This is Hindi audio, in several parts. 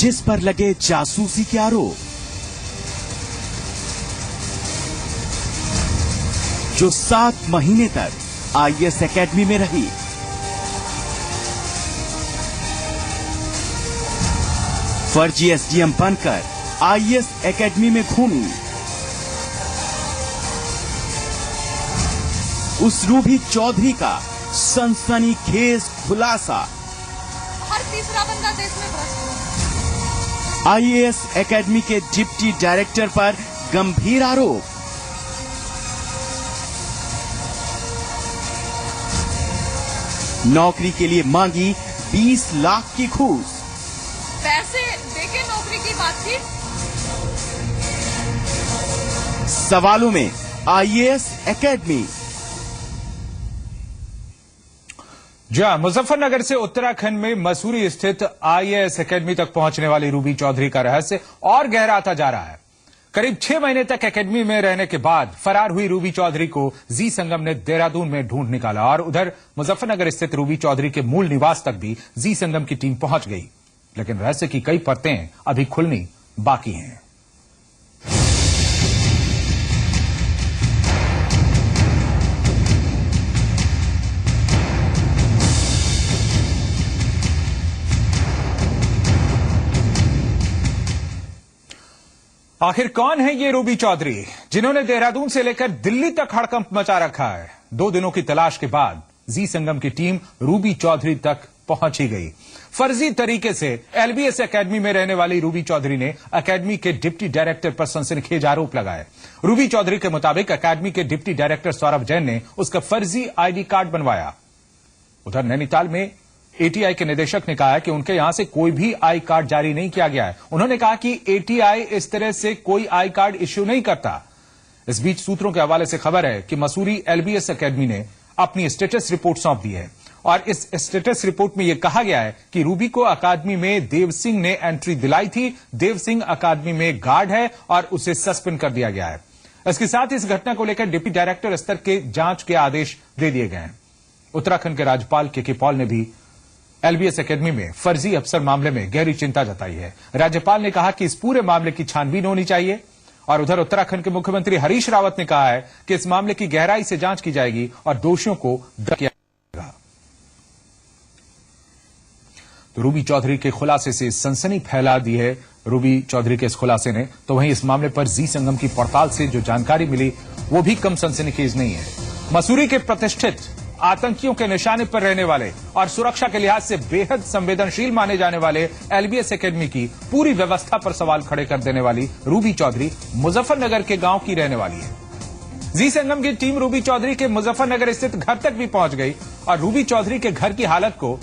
जिस पर लगे जासूसी के आरोप, जो 7 महीने तक आईएएस एकेडमी में रही, फर्जी एसडीएम बनकर आईएएस एकेडमी में घूमी, उस रूबी चौधरी का सनसनीखेज खुलासा। हर तीसरा बंदा देश में भ्रष्ट। आईएएस एकेडमी के डिप्टी डायरेक्टर पर गंभीर आरोप। नौकरी के लिए मांगी 20 लाख की घूस। पैसे देके नौकरी की बात थी। सवालों में आईएएस एकेडमी। जहां मुजफ्फरनगर से उत्तराखंड में मसूरी स्थित आईएएस एकेडमी तक पहुंचने वाली रूबी चौधरी का रहस्य और गहराता जा रहा है। करीब 6 महीने तक एकेडमी में रहने के बाद फरार हुई रूबी चौधरी को जी संगम ने देहरादून में ढूंढ निकाला और उधर मुजफ्फरनगर स्थित रूबी चौधरी के मूल निवास तक भी जी संगम की टीम पहुंच गई। लेकिन रहस्य की कई परतें अभी खुलनी बाकी हैं। आखिर कौन है ये रूबी चौधरी जिन्होंने देहरादून से लेकर दिल्ली तक हड़कंप मचा रखा है? 2 दिनों की तलाश के बाद जी संगम की टीम रूबी चौधरी तक पहुंची गई। फर्जी तरीके से एलबीएस एकेडमी में रहने वाली रूबी चौधरी ने एकेडमी के डिप्टी डायरेक्टर पर सनसनीखेज आरोप लगाए। रूबी चौधरी के मुताबिक एकेडमी के डिप्टी डायरेक्टर सौरभ जैन ने उसका फर्जी आईडी कार्ड बनवाया। उधर नैनीताल में एटीआई के निदेशक ने कहा है कि उनके यहां से कोई भी आई कार्ड जारी नहीं किया गया है। उन्होंने कहा कि एटीआई इस तरह से कोई आई कार्ड इश्यू नहीं करता। इस बीच सूत्रों के हवाले से खबर है कि मसूरी एलबीएस एकेडमी ने अपनी स्टेटस रिपोर्ट सौंप दी है और इस स्टेटस रिपोर्ट में यह कहा गया है कि रूबी को अकादमी में देव सिंह ने एंट्री दिलाई थी। देव सिंह अकादमी में गार्ड है और उसे सस्पेंड कर दिया गया है। इसके साथ ही इस घटना को लेकर डिप्टी डायरेक्टर स्तर के जांच के आदेश दे दिए गए हैं। उत्तराखंड के राज्यपाल के पॉल ने भी एलबीएस एकेडमी में फर्जी अफसर मामले में गहरी चिंता जताई है। राज्यपाल ने कहा कि इस पूरे मामले की छानबीन होनी चाहिए और उधर उत्तराखंड के मुख्यमंत्री हरीश रावत ने कहा है कि इस मामले की गहराई से जांच की जाएगी और दोषियों को दंडित किया जाएगा। तो रूबी चौधरी के खुलासे से सनसनी फैला दी है। रूबी चौधरी के इस खुलासे ने तो वहीं इस मामले पर जी संगम की पड़ताल से जो जानकारी मिली वो भी कम सनसनीखेज नहीं है। मसूरी के प्रतिष्ठित आतंकियों के निशाने पर रहने वाले और सुरक्षा के लिहाज से बेहद संवेदनशील माने जाने वाले एलबीएस एकेडमी की पूरी व्यवस्था पर सवाल खड़े कर देने वाली रूबी चौधरी मुजफ्फरनगर के गांव की रहने वाली है। जी संगम की टीम रूबी चौधरी के मुजफ्फरनगर स्थित घर तक भी पहुंच गई और रूबी चौधरी के घर की हालत को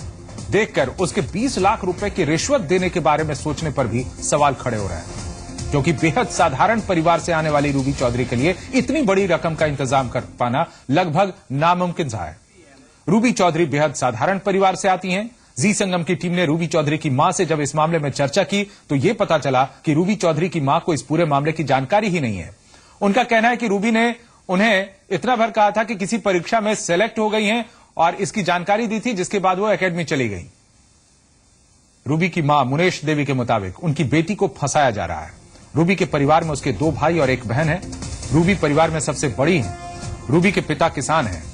देखकर उसके 20 लाख रुपए की रिश्वत देने के बारे में सोचने पर भी सवाल खड़े हो रहे हैं, क्योंकि बेहद साधारण परिवार से आने वाली रूबी चौधरी के लिए इतनी बड़ी रकम का इंतजाम कर पाना लगभग नामुमकिन सा है। रूबी चौधरी बेहद साधारण परिवार से आती हैं। जी संगम की टीम ने रूबी चौधरी की मां से जब इस मामले में चर्चा की तो यह पता चला कि रूबी चौधरी की मां को इस पूरे मामले की जानकारी ही नहीं है। उनका कहना है कि रूबी ने उन्हें इतना भर कहा था कि किसी परीक्षा में सेलेक्ट हो गई हैं और इसकी जानकारी दी थी, जिसके बाद वो एकेडमी चली गई। रूबी की मां मुनेश देवी के मुताबिक उनकी बेटी को फंसाया जा रहा है। रूबी के परिवार में उसके 2 भाई और 1 बहन है। रूबी परिवार में सबसे बड़ी है। रूबी के पिता किसान हैं।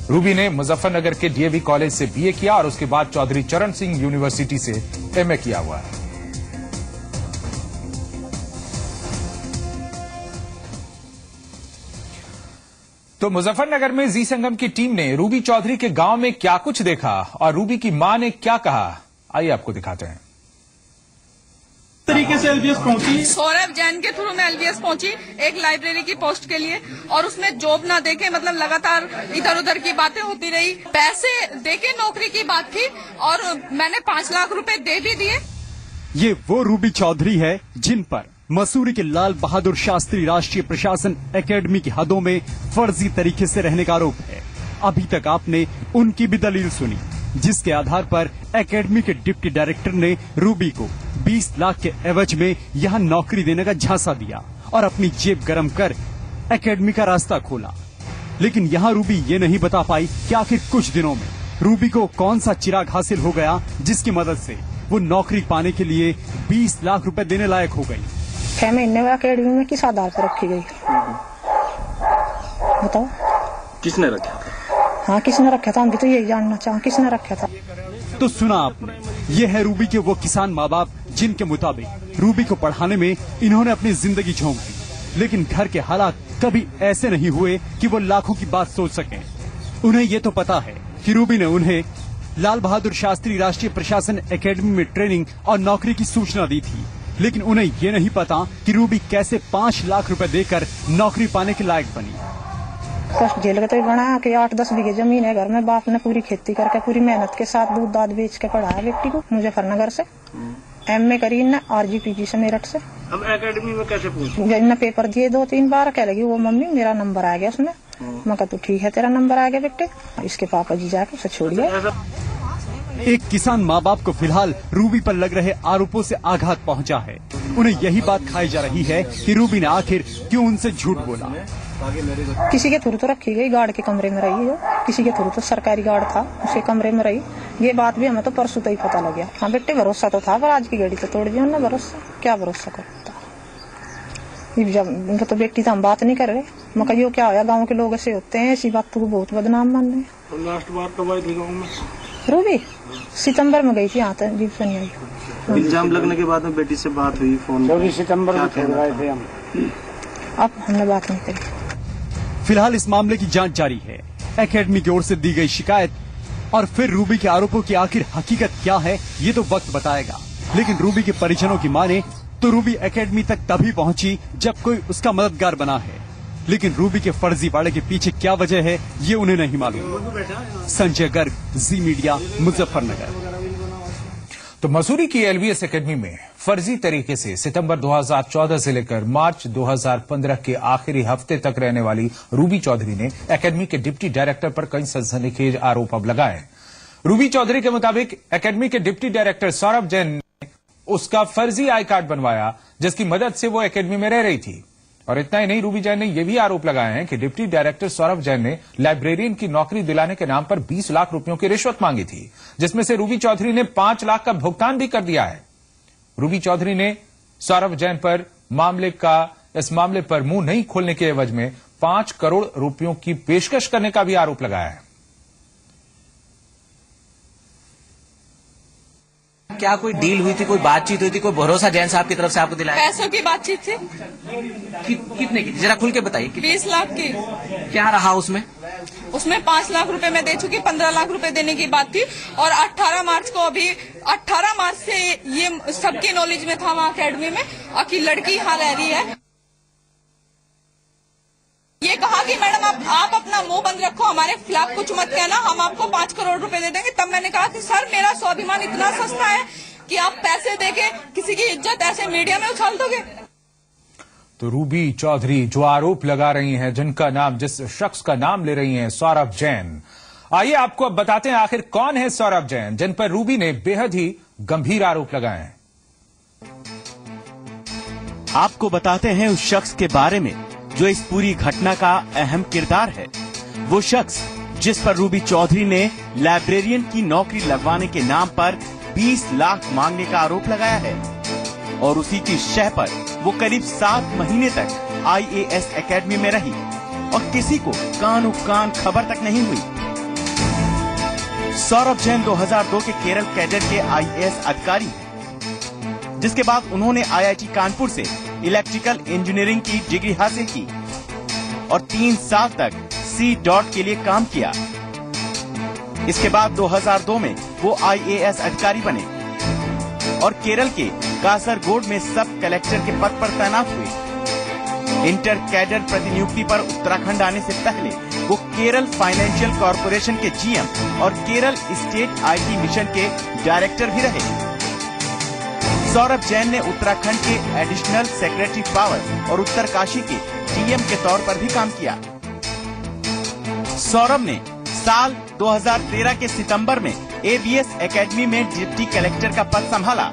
रूबी ने मुजफ्फरनगर के डीएवी कॉलेज से बीए किया और उसके बाद चौधरी चरण सिंह यूनिवर्सिटी से एमए किया हुआ है। तो मुजफ्फरनगर में जी संगम की टीम ने रूबी चौधरी के गांव में क्या कुछ देखा और रूबी की मां ने क्या कहा, आइए आपको दिखाते हैं। तरीके से एलबीएस पहुंची। सौरभ जैन के थ्रू मैं एलबीएस पहुंची एक लाइब्रेरी की पोस्ट के लिए और उसमें जॉब ना देके मतलब लगातार इधर उधर की बातें होती रही। पैसे देके नौकरी की बात थी और मैंने 5 लाख रुपए दे भी दिए। ये वो रूबी चौधरी है जिन पर मसूरी के लाल बहादुर शास्त्री राष्ट्रीय प्रशासन एकेडमी की हदों में फर्जी तरीके से रहने का आरोप है। अभी तक आपने उनकी भी दलील सुनी, जिसके आधार पर एकेडमी के डिप्टी डायरेक्टर ने रूबी को 20 लाख के एवज में यहां नौकरी देने का झांसा दिया और अपनी जेब गरम कर एकेडमी का रास्ता खोला। लेकिन यहां रूबी ये नहीं बता पाई कि आखिर कुछ दिनों में रूबी को कौन सा चिराग हासिल हो गया जिसकी मदद से वो नौकरी पाने के लिए 20 लाख रुपए देने लायक हो गई। 6 महीने में अकेडमी में किस आधार पर रखी गई बताओ? किसने रखा था? हाँ, किसने रखा था? हम भी तो यही जानना चाहें, किसने रखा था? तो सुना आपने, ये है रूबी के वो किसान माँ बाप जिनके मुताबिक रूबी को पढ़ाने में इन्होंने अपनी जिंदगी झोंक दी, लेकिन घर के हालात कभी ऐसे नहीं हुए कि वो लाखों की बात सोच सकें। उन्हें ये तो पता है कि रूबी ने उन्हें लाल बहादुर शास्त्री राष्ट्रीय प्रशासन एकेडमी में ट्रेनिंग और नौकरी की सूचना दी थी, लेकिन उन्हें ये नहीं पता कि रूबी कैसे 5 लाख रुपए देकर नौकरी पाने के लायक बनी। कष्ट झेल के तो बनाया कि 8-10 बीघे जमीन है घर में, बाप ने पूरी खेती करके पूरी मेहनत के साथ दूध दाद बेच के पढ़ाया बेटी को मुजफ्फरनगर से। MA करी ने RGPG से मेरठ से। अब एकेडमी में कैसे पूछूं? जब पेपर दिए 2-3 बार, कह लगी वो मम्मी मेरा नंबर आ गया उसमें। मैं कहा तो ठीक है, तेरा नंबर आ गया बेटे। इसके पापा जी जाके उसे छोड़ दिया। एक किसान माँ बाप को फिलहाल रूबी पर लग रहे आरोपों से आघात पहुंचा है। उन्हें यही बात खाई जा रही है कि रूबी ने आखिर क्यों उनसे झूठ बोला। किसी के थ्रू तो रखी गई, गार्ड के कमरे में रही, जो किसी के थ्रू तो सरकारी गार्ड था उसके कमरे में रही। ये बात भी हमें तो परसों तो ही पता लग गया। हाँ बेटे, भरोसा तो था, पर आज की घड़ी तो तोड़ दिया उन्होंने भरोसा। क्या भरोसा करता? जब उनका तो बेटी तो हम बात नहीं कर रहे। मैं कहियो क्या होया, गाँव के लोग ऐसे होते हैं, ऐसी बात तो बहुत बदनाम मान रहे। लास्ट बार कब आई थी गाँव में? रूबी सितंबर में गई थी, यहाँ तक जीप से नहीं आई। इल्जाम लगने के बाद में बेटी से बात हुई फोन? 24 सितंबर में थे हम। अब हमने बात नहीं करी। फिलहाल इस मामले की जांच जारी है। एकेडमी की ओर से दी गई शिकायत और फिर रूबी के आरोपों की आखिर हकीकत क्या है, ये तो वक्त बताएगा। लेकिन रूबी के परिजनों की माने तो रूबी एकेडमी तक तभी पहुंची जब कोई उसका मददगार बना है, लेकिन रूबी के फर्जीवाड़े के पीछे क्या वजह है ये उन्हें नहीं मालूम। संजय गर्ग, जी मीडिया, मुजफ्फरनगर। तो मसूरी की LBS एकेडमी में फर्जी तरीके से सितंबर 2014 से लेकर मार्च 2015 के आखिरी हफ्ते तक रहने वाली रूबी चौधरी ने एकेडमी के डिप्टी डायरेक्टर पर कई सनसनीखेज आरोप अब लगाए हैं। रूबी चौधरी के मुताबिक एकेडमी के डिप्टी डायरेक्टर सौरभ जैन ने उसका फर्जी आई कार्ड बनवाया, जिसकी मदद से वो एकेडमी में रह रही थी। और इतना ही नहीं, रूबी जैन ने यह भी आरोप लगाए हैं कि डिप्टी डायरेक्टर सौरभ जैन ने लाइब्रेरियन की नौकरी दिलाने के नाम पर 20 लाख रुपयों की रिश्वत मांगी थी, जिसमें से रूबी चौधरी ने 5 लाख का भुगतान भी कर दिया है। रूबी चौधरी ने सौरभ जैन पर इस मामले पर मुंह नहीं खोलने के एवज में 5 करोड़ रुपयों की पेशकश करने का भी आरोप लगाया है। क्या कोई डील हुई थी, कोई बातचीत हुई थी, कोई भरोसा जैन साहब की तरफ से आपको दिलाया? पैसों की बातचीत थी। कितने की? जरा खुल के बताइए। 20 लाख की। क्या रहा उसमें? उसमें 5 लाख रुपए मैं दे चुकी, 15 लाख रुपए देने की बात थी। और 18 मार्च को, अभी 18 मार्च से ये सबके नॉलेज में था वहाँ अकेडमी में कि लड़की यहाँ रह रही है। ये कहा कि मैडम आप अपना मुंह बंद रखो, हमारे खिलाफ कुछ मत कहना, हम आपको 5 करोड़ रुपए दे देंगे। तब मैंने कहा कि सर, मेरा स्वाभिमान इतना सस्ता है कि आप पैसे देके किसी की इज्जत ऐसे मीडिया में उछाल दोगे? तो रूबी चौधरी जो आरोप लगा रही हैं, जिस शख्स का नाम ले रही हैं, सौरभ जैन। आइए आपको अब बताते हैं आखिर कौन है सौरभ जैन, जिन पर रूबी ने बेहद ही गंभीर आरोप लगाए हैं। आपको बताते हैं उस शख्स के बारे में जो इस पूरी घटना का अहम किरदार है। वो शख्स जिस पर रूबी चौधरी ने लाइब्रेरियन की नौकरी लगवाने के नाम पर 20 लाख मांगने का आरोप लगाया है और उसी की शह पर वो करीब 7 महीने तक IAS एकेडमी में रही और किसी को कानो कान खबर तक नहीं हुई। सौरभ जैन 2002 के केरल कैडर के IAS अधिकारी हैं, जिसके बाद उन्होंने IIT कानपुर से इलेक्ट्रिकल इंजीनियरिंग की डिग्री हासिल की और 3 साल तक C.Dot के लिए काम किया। इसके बाद 2002 में वो IAS अधिकारी बने और केरल के कासरगोड में सब कलेक्टर के पद पर तैनात हुए। इंटर कैडर प्रतिनियुक्ति पर उत्तराखंड आने से पहले वो केरल फाइनेंशियल कॉरपोरेशन के GM और केरल स्टेट IT मिशन के डायरेक्टर भी रहे। सौरभ जैन ने उत्तराखंड के एडिशनल सेक्रेटरी पावर और उत्तरकाशी के DM के तौर पर भी काम किया। सौरभ ने साल 2013 के सितंबर में ABS एकेडमी में डिप्टी कलेक्टर का पद संभाला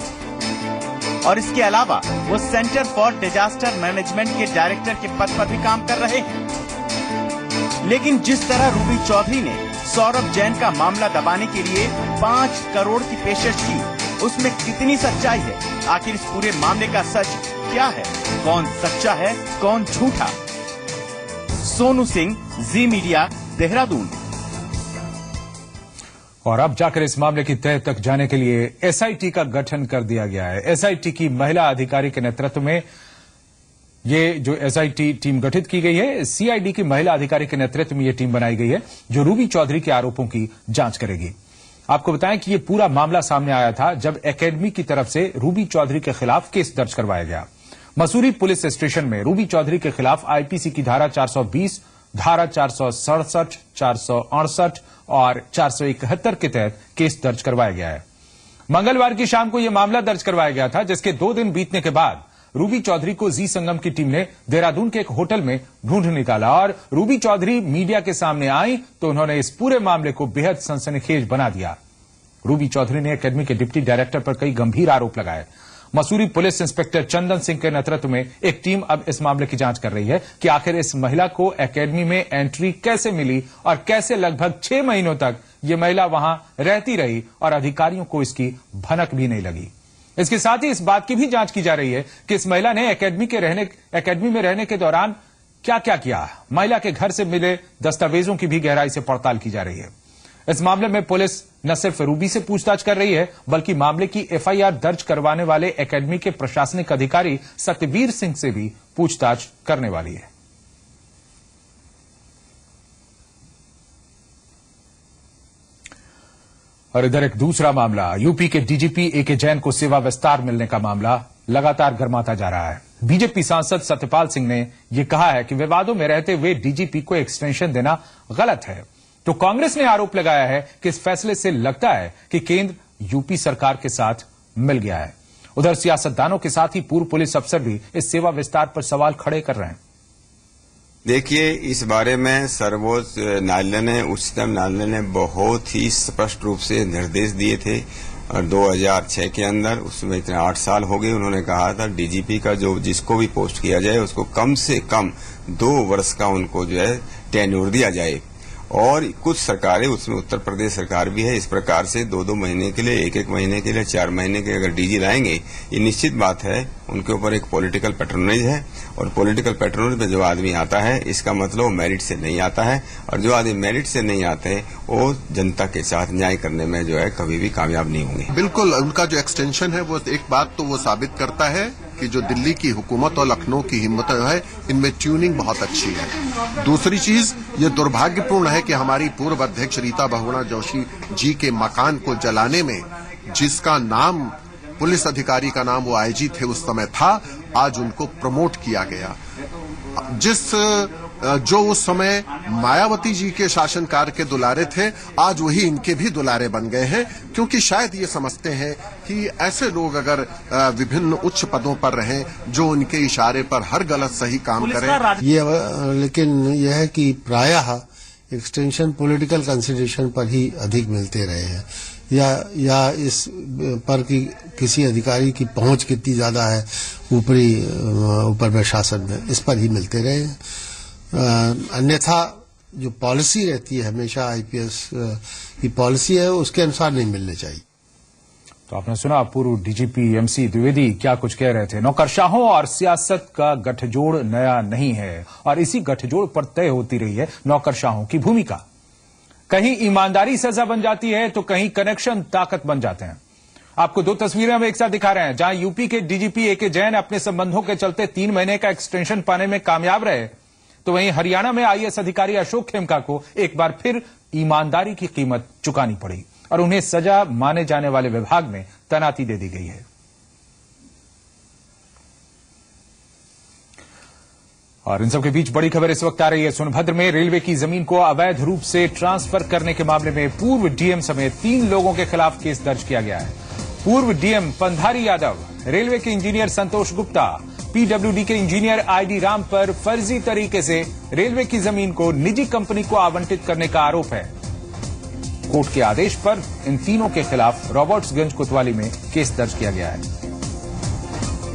और इसके अलावा वो सेंटर फॉर डिजास्टर मैनेजमेंट के डायरेक्टर के पद पर भी काम कर रहे हैं। लेकिन जिस तरह रूबी चौधरी ने सौरभ जैन का मामला दबाने के लिए 5 करोड़ की पेशकश की, उसमें कितनी सच्चाई है? आखिर इस पूरे मामले का सच क्या है? कौन सच्चा है, कौन झूठा? सोनू सिंह, जी मीडिया, देहरादून। और अब जाकर इस मामले की तह तक जाने के लिए एसआईटी का गठन कर दिया गया है। एसआईटी की महिला अधिकारी के नेतृत्व में ये जो एसआईटी टीम गठित की गई है, सीआईडी की महिला अधिकारी के नेतृत्व में ये टीम बनाई गई है जो रूबी चौधरी के आरोपों की जांच करेगी। आपको बताएं कि ये पूरा मामला सामने आया था जब एकेडमी की तरफ से रूबी चौधरी के खिलाफ केस दर्ज करवाया गया। मसूरी पुलिस स्टेशन में रूबी चौधरी के खिलाफ आईपीसी की धारा 420, धारा 467, 468 और 471 के तहत केस दर्ज करवाया गया है। मंगलवार की शाम को यह मामला दर्ज करवाया गया था, जिसके 2 दिन बीतने के बाद रूबी चौधरी को जी संगम की टीम ने देहरादून के एक होटल में ढूंढ निकाला और रूबी चौधरी मीडिया के सामने आई तो उन्होंने इस पूरे मामले को बेहद सनसनीखेज बना दिया। रूबी चौधरी ने एकेडमी के डिप्टी डायरेक्टर पर कई गंभीर आरोप लगाए। मसूरी पुलिस इंस्पेक्टर चंदन सिंह के नेतृत्व में एक टीम अब इस मामले की जांच कर रही है कि आखिर इस महिला को एकेडमी में एंट्री कैसे मिली और कैसे लगभग 6 महीनों तक ये महिला वहां रहती रही और अधिकारियों को इसकी भनक भी नहीं लगी। इसके साथ ही इस बात की भी जांच की जा रही है कि इस महिला ने एकेडमी में रहने के दौरान क्या क्या किया। महिला के घर से मिले दस्तावेजों की भी गहराई से पड़ताल की जा रही है। इस मामले में पुलिस न सिर्फ रूबी से पूछताछ कर रही है बल्कि मामले की एफआईआर दर्ज करवाने वाले एकेडमी के प्रशासनिक अधिकारी सत्यवीर सिंह से भी पूछताछ करने वाली है। और इधर एक दूसरा मामला, यूपी के डीजीपी एके जैन को सेवा विस्तार मिलने का मामला लगातार गर्माता जा रहा है। बीजेपी सांसद सत्यपाल सिंह ने यह कहा है कि विवादों में रहते हुए डीजीपी को एक्सटेंशन देना गलत है। तो कांग्रेस ने आरोप लगाया है कि इस फैसले से लगता है कि केंद्र यूपी सरकार के साथ मिल गया है। उधर सियासतदानों के साथ ही पूर्व पुलिस अफसर भी इस सेवा विस्तार पर सवाल खड़े कर रहे हैं। देखिए, इस बारे में सर्वोच्च न्यायालय ने, उच्चतम न्यायालय ने बहुत ही स्पष्ट रूप से निर्देश दिए थे और 2006 के अंदर, उसमें इतने 8 साल हो गए, उन्होंने कहा था डीजीपी का जो जिसको भी पोस्ट किया जाए उसको कम से कम 2 वर्ष का उनको जो है टेन्योर दिया जाए। और कुछ सरकारें, उसमें उत्तर प्रदेश सरकार भी है, इस प्रकार से 2-2 महीने के लिए, 1-1 महीने के लिए, 4 महीने के अगर डीजी लाएंगे, ये निश्चित बात है उनके ऊपर एक पॉलिटिकल पैट्रोनेज है। और पॉलिटिकल पैट्रोनेज में जो आदमी आता है, इसका मतलब वो मेरिट से नहीं आता है, और जो आदमी मेरिट से नहीं आते हैं वो जनता के साथ न्याय करने में जो है कभी भी कामयाब नहीं होंगे। बिल्कुल, उनका जो एक्सटेंशन है वो एक बात तो वो साबित करता है कि जो दिल्ली की हुकूमत और लखनऊ की हिम्मत है, इनमें ट्यूनिंग बहुत अच्छी है। दूसरी चीज, ये दुर्भाग्यपूर्ण है कि हमारी पूर्व अध्यक्ष रीता बहुगुणा जोशी जी के मकान को जलाने में, जिसका नाम पुलिस अधिकारी का नाम वो आईजी थे उस समय था, आज उनको प्रमोट किया गया। जो उस समय मायावती जी के शासनकाल के दुलारे थे, आज वही इनके भी दुलारे बन गए हैं, क्योंकि शायद ये समझते हैं कि ऐसे लोग अगर विभिन्न उच्च पदों पर रहें जो उनके इशारे पर हर गलत सही काम करें। लेकिन यह है कि प्रायः एक्सटेंशन पॉलिटिकल कंसिडरेशन पर ही अधिक मिलते रहे हैं, या इस पर कि किसी अधिकारी की पहुंच कितनी ज्यादा है ऊपर प्रशासन में, इस पर ही मिलते रहे हैं। अन्यथा जो पॉलिसी रहती है, हमेशा आईपीएस की पॉलिसी है, उसके अनुसार नहीं मिलने चाहिए। तो आपने सुना पूर्व डीजीपी एमसी द्विवेदी क्या कुछ कह रहे थे। नौकरशाहों और सियासत का गठजोड़ नया नहीं है और इसी गठजोड़ पर तय होती रही है नौकरशाहों की भूमिका। कहीं ईमानदारी सजा बन जाती है तो कहीं कनेक्शन ताकत बन जाते हैं। आपको 2 तस्वीरें हम एक साथ दिखा रहे हैं, जहां यूपी के डीजीपी एके जैन अपने संबंधों के चलते 3 महीने का एक्सटेंशन पाने में कामयाब रहे, तो वहीं हरियाणा में आईएएस अधिकारी अशोक खेमका को एक बार फिर ईमानदारी की कीमत चुकानी पड़ी और उन्हें सजा माने जाने वाले विभाग में तैनाती दे दी गई है। और इन सबके बीच बड़ी खबर इस वक्त आ रही है। सोनभद्र में रेलवे की जमीन को अवैध रूप से ट्रांसफर करने के मामले में पूर्व डीएम समेत 3 लोगों के खिलाफ केस दर्ज किया गया है। पूर्व डीएम पंधारी यादव, रेलवे के इंजीनियर संतोष गुप्ता, पीडब्ल्यूडी के इंजीनियर आईडी राम पर फर्जी तरीके से रेलवे की जमीन को निजी कंपनी को आवंटित करने का आरोप है। कोर्ट के आदेश पर इन तीनों के खिलाफ रॉबर्ट्सगंज कोतवाली में केस दर्ज किया गया है।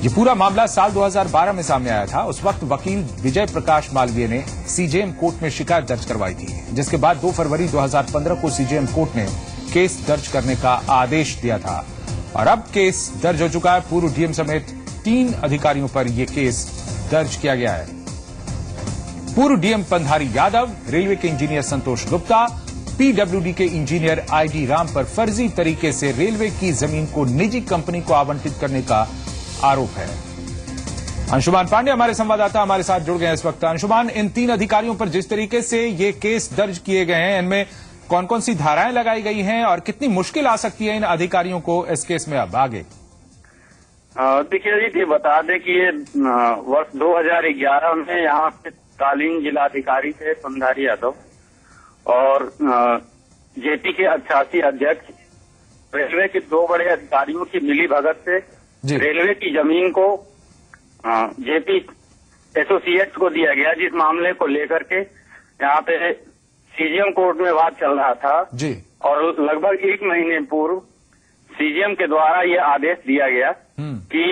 ये पूरा मामला साल 2012 में सामने आया था। उस वक्त वकील विजय प्रकाश मालवीय ने सीजेएम कोर्ट में शिकायत दर्ज करवाई थी, जिसके बाद 2 फरवरी 2015 को सीजेएम कोर्ट ने केस दर्ज करने का आदेश दिया था। और अब केस दर्ज हो चुका है। पूर्व डीएम समेत 3 अधिकारियों पर यह केस दर्ज किया गया है। पूर्व डीएम पंधारी यादव, रेलवे के इंजीनियर संतोष गुप्ता, पीडब्ल्यूडी के इंजीनियर आईडी राम पर फर्जी तरीके से रेलवे की जमीन को निजी कंपनी को आवंटित करने का आरोप है। अंशुमान पांडे हमारे संवाददाता हमारे साथ जुड़ गए हैं इस वक्त। अंशुमान, इन 3 अधिकारियों पर जिस तरीके से ये केस दर्ज किए गए हैं, इनमें कौन कौन सी धाराएं लगाई गई हैं और कितनी मुश्किल आ सकती है इन अधिकारियों को इस केस में अब आगे? देखिए जी, ये बता दें कि ये वर्ष 2011 में यहाँ पे तत्कालीन जिलाधिकारी थे पंधारी यादव और जेपी के 88 अध्यक्ष रेलवे के 2 बड़े अधिकारियों की मिली भगत से रेलवे की जमीन को जेपी एसोसिएट्स को दिया गया, जिस मामले को लेकर के यहाँ पे सीजीएम कोर्ट में वाद चल रहा था जी। और लगभग 1 महीने पूर्व सीजीएम के द्वारा ये आदेश दिया गया कि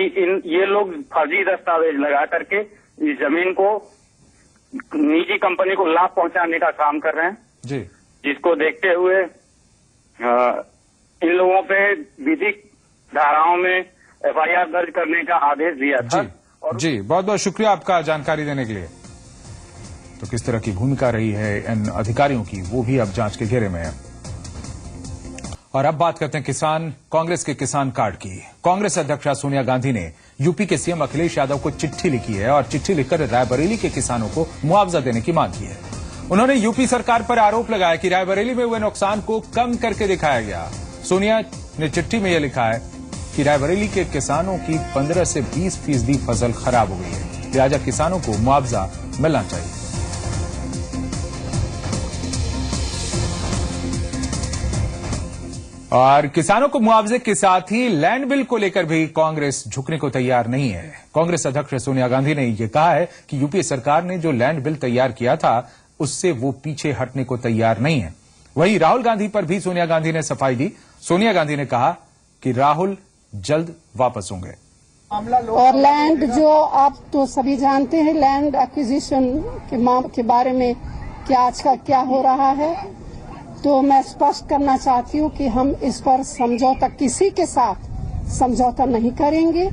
ये लोग फर्जी दस्तावेज लगा करके इस जमीन को निजी कंपनी को लाभ पहुंचाने का काम कर रहे हैं जी। जिसको देखते हुए इन लोगों पे विधिक धाराओं में एफआईआर दर्ज करने का आदेश दिया था। जी, बहुत बहुत शुक्रिया आपका जानकारी देने के लिए। तो किस तरह की भूमिका रही है इन अधिकारियों की, वो भी अब जांच के घेरे में है। और अब बात करते हैं कांग्रेस के किसान कार्ड की। कांग्रेस अध्यक्ष सोनिया गांधी ने यूपी के सीएम अखिलेश यादव को चिट्ठी लिखी है और चिट्ठी लिखकर रायबरेली के किसानों को मुआवजा देने की मांग की है। उन्होंने यूपी सरकार पर आरोप लगाया कि रायबरेली में हुए नुकसान को कम करके दिखाया गया। सोनिया ने चिट्ठी में यह लिखा है कि रायबरेली के किसानों की 15 से 20% फसल खराब हो गई है, लिहाजा किसानों को मुआवजा मिलना चाहिए। और किसानों को मुआवजे के साथ ही लैंड बिल को लेकर भी कांग्रेस झुकने को तैयार नहीं है। कांग्रेस अध्यक्ष सोनिया गांधी ने यह कहा है कि यूपीए सरकार ने जो लैंड बिल तैयार किया था उससे वो पीछे हटने को तैयार नहीं है। वहीं राहुल गांधी पर भी सोनिया गांधी ने सफाई दी। सोनिया गांधी ने कहा कि राहुल जल्द वापस होंगे। और लैंड जो आप तो सभी जानते हैं, लैंड एक्विजिशन के बारे में क्या आज का क्या हो रहा है, तो मैं स्पष्ट करना चाहती हूँ कि हम इस पर समझौता, किसी के साथ समझौता नहीं करेंगे।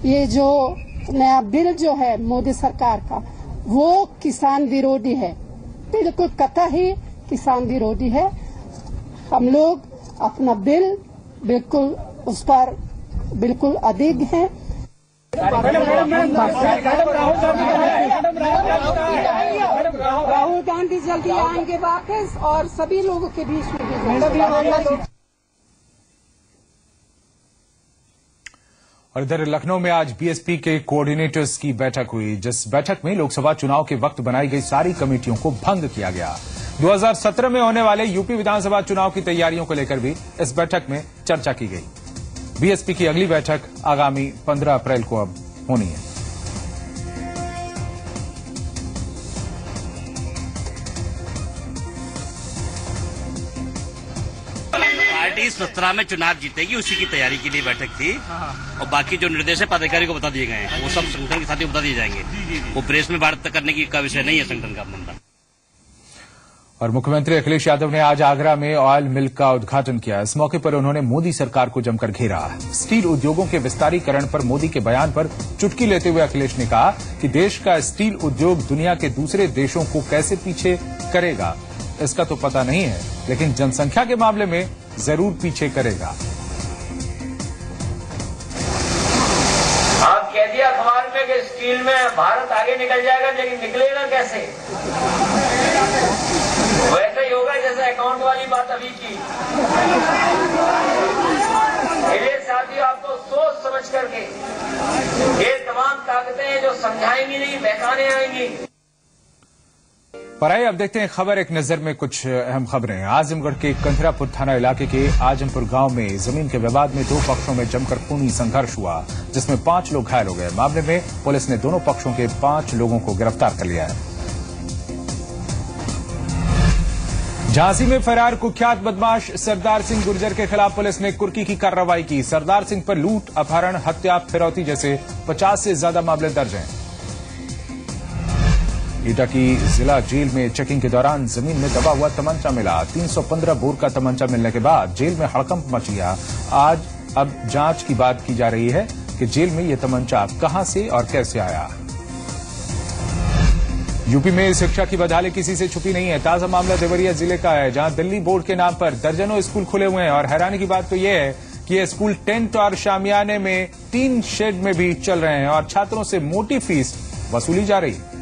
ये जो नया बिल जो है मोदी सरकार का, वो किसान विरोधी है, बिल्कुल कतई किसान विरोधी है। हम लोग अपना बिल बिल्कुल उस पर बिल्कुल अडिग है। राहुल गांधी जल्दी आएंगे वापस और सभी लोगों के बीच में। और इधर लखनऊ में आज बीएसपी के कोऑर्डिनेटर्स की बैठक हुई, जिस बैठक में लोकसभा चुनाव के वक्त बनाई गई सारी कमेटियों को भंग किया गया। 2017 में होने वाले यूपी विधानसभा चुनाव की तैयारियों को लेकर भी इस बैठक में चर्चा की गई। बीएसपी की अगली बैठक आगामी 15 अप्रैल को अब होनी है। पार्टी 17 में चुनाव जीतेगी, उसी की तैयारी के लिए बैठक थी। और बाकी जो निर्देश है पदाधिकारी को बता दिए गए हैं, वो सब संगठन के साथ ही बता दिए जाएंगे। वो प्रेस में बात करने की का विषय नहीं है संगठन का मामला। और मुख्यमंत्री अखिलेश यादव ने आज आगरा में ऑयल मिल का उद्घाटन किया। इस मौके पर उन्होंने मोदी सरकार को जमकर घेरा। स्टील उद्योगों के विस्तारीकरण पर मोदी के बयान पर चुटकी लेते हुए अखिलेश ने कहा कि देश का स्टील उद्योग दुनिया के दूसरे देशों को कैसे पीछे करेगा इसका तो पता नहीं है, लेकिन जनसंख्या के मामले में जरूर पीछे करेगा। आप कह दिया अखबार में कि स्टील में भारत आगे निकल जाएगा, लेकिन निकलेगा कैसे? वैसे ही होगा जैसे अकाउंट वाली बात अभी की। मेरे साथियों, आपको सोच समझ करके ये तमाम ताकतें जो समझाएंगी नहीं, बहकाने आएंगी। पर आइए अब देखते हैं खबर एक नजर में कुछ अहम खबरें। आजमगढ़ के कंधरापुर थाना इलाके के आजमपुर गांव में जमीन के विवाद में 2 पक्षों में जमकर खूनी संघर्ष हुआ, जिसमें 5 लोग घायल हो गए। मामले में पुलिस ने दोनों पक्षों के 5 लोगों को गिरफ्तार कर लिया है। झांसी में फरार कुख्यात बदमाश सरदार सिंह गुर्जर के खिलाफ पुलिस ने कुर्की की कार्रवाई की। सरदार सिंह पर लूट, अपहरण, हत्या, फिरौती जैसे 50 से ज्यादा मामले दर्ज हैं। ईटा की जिला जेल में चेकिंग के दौरान जमीन में दबा हुआ तमंचा मिला। 315 बोर का तमंचा मिलने के बाद जेल में हड़कंप मच गया। आज अब जांच की बात की जा रही है कि जेल में यह तमंचा कहां से और कैसे आया। यूपी में शिक्षा की बदहाली किसी से छुपी नहीं है। ताजा मामला देवरिया जिले का है, जहां दिल्ली बोर्ड के नाम पर दर्जनों स्कूल खुले हुए हैं और हैरानी की बात तो यह है कि ये स्कूल टेंट और शामियाने में 3 शेड में भी चल रहे हैं और छात्रों से मोटी फीस वसूली जा रही है।